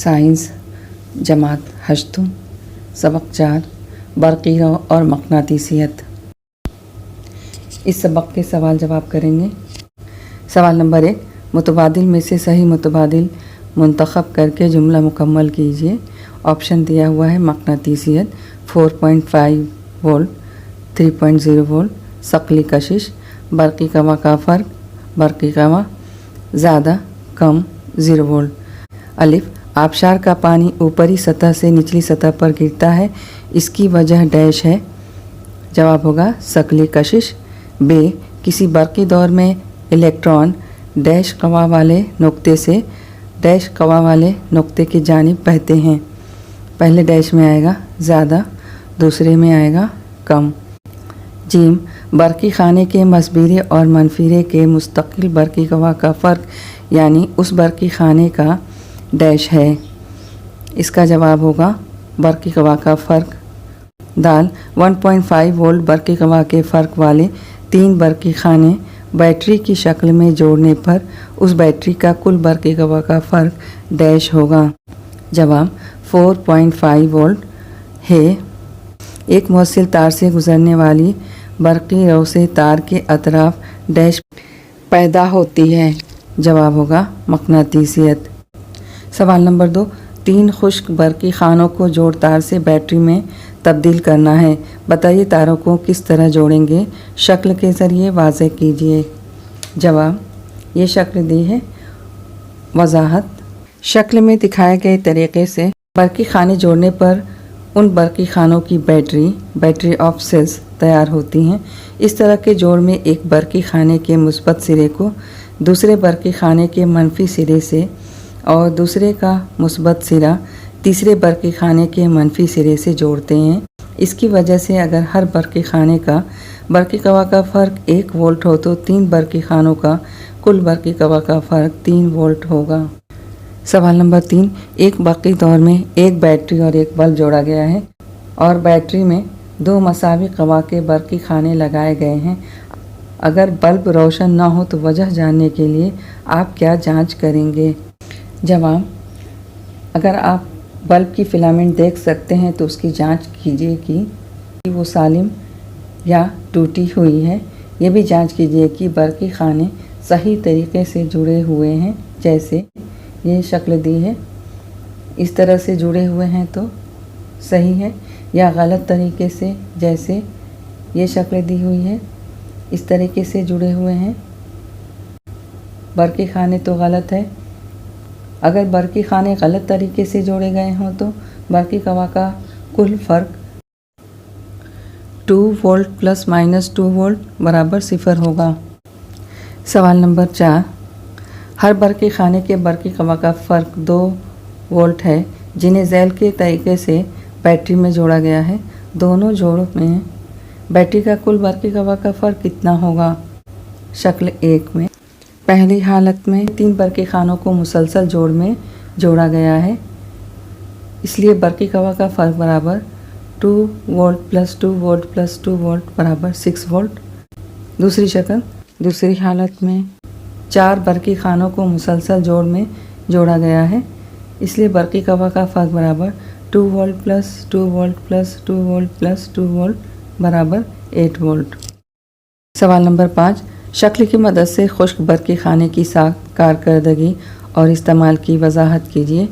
Science جماعت ہشتم سبق 4 برقی رو اور مقناطیسیت۔ اس سبق کے سوال جواب کریں گے۔ سوال نمبر 1، متبادل میں سے صحیح متبادل منتخب کر کے جملہ مکمل کیجیے۔ آپشن دیا ہوا ہے مقناطیسیت 4.5 وولٹ 3.0 وولٹ، ثقلی کشش، برقی کوا کا فرق، برقی کوا زیادہ کم 0 وولٹ۔ الف، آبشار کا پانی اوپری سطح سے نچلی سطح پر گرتا ہے، اس کی وجہ ڈیش ہے۔ جواب ہوگا ثقلی کشش۔ ب، کسی برقی دور میں الیکٹران ڈیش قوا والے نقطے سے ڈیش قوا والے نقطے کی جانب بہتے ہیں۔ پہلے ڈیش میں آئے گا زیادہ، دوسرے میں آئے گا کم۔ جیم، برقی خانے کے مثبیرے اور منفیرے کے مستقل برقی قوا کا فرق یعنی اس برقی خانے کا ڈیش ہے۔ اس کا جواب ہوگا برقی قوا کا فرق۔ دال، 1.5 وولٹ برقی قوا کے فرق والے 3 برقی خانے بیٹری کی شکل میں جوڑنے پر اس بیٹری کا کل برقی قوا کا فرق ڈیش ہوگا۔ جواب 4.5 وولٹ ہے۔ ایک موصل تار سے گزرنے والی برقی رو سے تار کے اطراف ڈیش پیدا ہوتی ہے۔ جواب ہوگا مقناطیسیت۔ سوال نمبر 2، 3 خشک برقی خانوں کو جوڑ تار سے بیٹری میں تبدیل کرنا ہے، بتائیے تاروں کو کس طرح جوڑیں گے، شکل کے ذریعے واضح کیجیے۔ جواب، یہ شکل دی ہے۔ وضاحت، شکل میں دکھائے گئے طریقے سے برقی خانے جوڑنے پر ان برقی خانوں کی بیٹری آف سیلز تیار ہوتی ہیں۔ اس طرح کے جوڑ میں ایک برقی خانے کے مثبت سرے کو دوسرے برقی خانے کے منفی سرے سے اور دوسرے کا مثبت سرا تیسرے برقی خانے کے منفی سرے سے جوڑتے ہیں۔ اس کی وجہ سے اگر ہر برقی خانے کا برقی قوا کا فرق 1 وولٹ ہو تو 3 برقی خانوں کا کل برقی قوا کا فرق 3 وولٹ ہوگا۔ سوال نمبر 3، ایک برقی دور میں ایک بیٹری اور ایک بلب جوڑا گیا ہے اور بیٹری میں 2 مساوی قوا کے برقی خانے لگائے گئے ہیں۔ اگر بلب روشن نہ ہو تو وجہ جاننے کے لیے آپ کیا جانچ کریں گے؟ جواب، اگر آپ بلب کی فلامنٹ دیکھ سکتے ہیں تو اس کی جانچ کیجیے کہ وہ سالم یا ٹوٹی ہوئی ہے۔ یہ بھی جانچ کیجیے کہ برقی خانے صحیح طریقے سے جڑے ہوئے ہیں، جیسے یہ شکل دی ہے، اس طرح سے جڑے ہوئے ہیں تو صحیح ہے، یا غلط طریقے سے جیسے یہ شکل دی ہوئی ہے، اس طریقے سے جڑے ہوئے ہیں، برقی خانے تو غلط ہے۔ اگر برقی خانے غلط طریقے سے جوڑے گئے ہوں تو برقی قوا کا کل فرق 2 وولٹ پلس مائنس 2 وولٹ برابر 0 ہوگا۔ سوال نمبر 4، ہر برقی خانے کے برقی قوا کا فرق 2 وولٹ ہے جنہیں ذیل کے طریقے سے بیٹری میں جوڑا گیا ہے۔ دونوں جوڑ میں بیٹری کا کل برقی قوا کا فرق کتنا ہوگا؟ شکل 1 میں پہلی حالت میں 3 برقی خانوں کو مسلسل جوڑ میں جوڑا گیا ہے، اس لیے برقی قوا کا فرق برابر 2 volt plus 2 volt plus 2 volt برابر 6 وولٹ۔ دوسری شکل، دوسری حالت میں 4 برقی خانوں کو مسلسل جوڑ میں جوڑا گیا ہے، اس لیے برقی قوا کا فرق برابر 2 volt plus 2 volt plus 2 volt plus 2 volt برابر 8 وولٹ۔ سوال نمبر 5، شکل کی مدد سے خشک برقی خانے کی ساخت، کارکردگی اور استعمال کی وضاحت کیجیے۔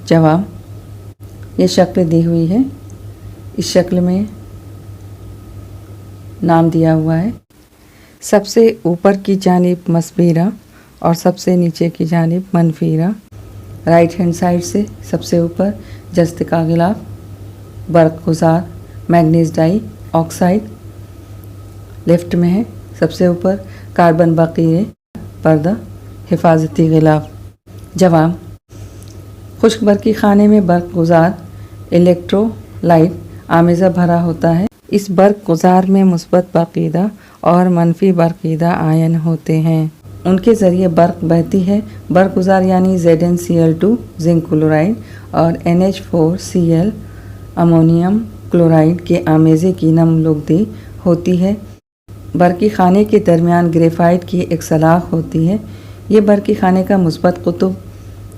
جواب، یہ شکل دی ہوئی ہے، اس شکل میں نام دیا ہوا ہے۔ سب سے اوپر کی جانب مثبیرہ اور سب سے نیچے کی جانب منفیرہ۔ رائٹ ہینڈ سائڈ سے سب سے اوپر جست کا غلاف، برق گزار، مینگنیز ڈائی آکسائڈ۔ لیفٹ میں ہے سب سے اوپر کاربن بقیے، پردہ، حفاظتی غلاف۔ جواب، خشک برقی خانے میں برق گزار الیکٹرو لائٹ آمیزہ بھرا ہوتا ہے۔ اس برق گزار میں مثبت برقیدہ اور منفی برقیدہ آئن ہوتے ہیں، ان کے ذریعے برق بہتی ہے۔ برق گزار یعنی ZnCl2 زنک کلورائڈ اور NH4Cl امونیم کلورائڈ کے آمیزے کی نم لوگدی ہوتی ہے۔ برقی خانے کے درمیان گریفائٹ کی ایک سلاخ ہوتی ہے۔ یہ برقی خانے کا مثبت قطب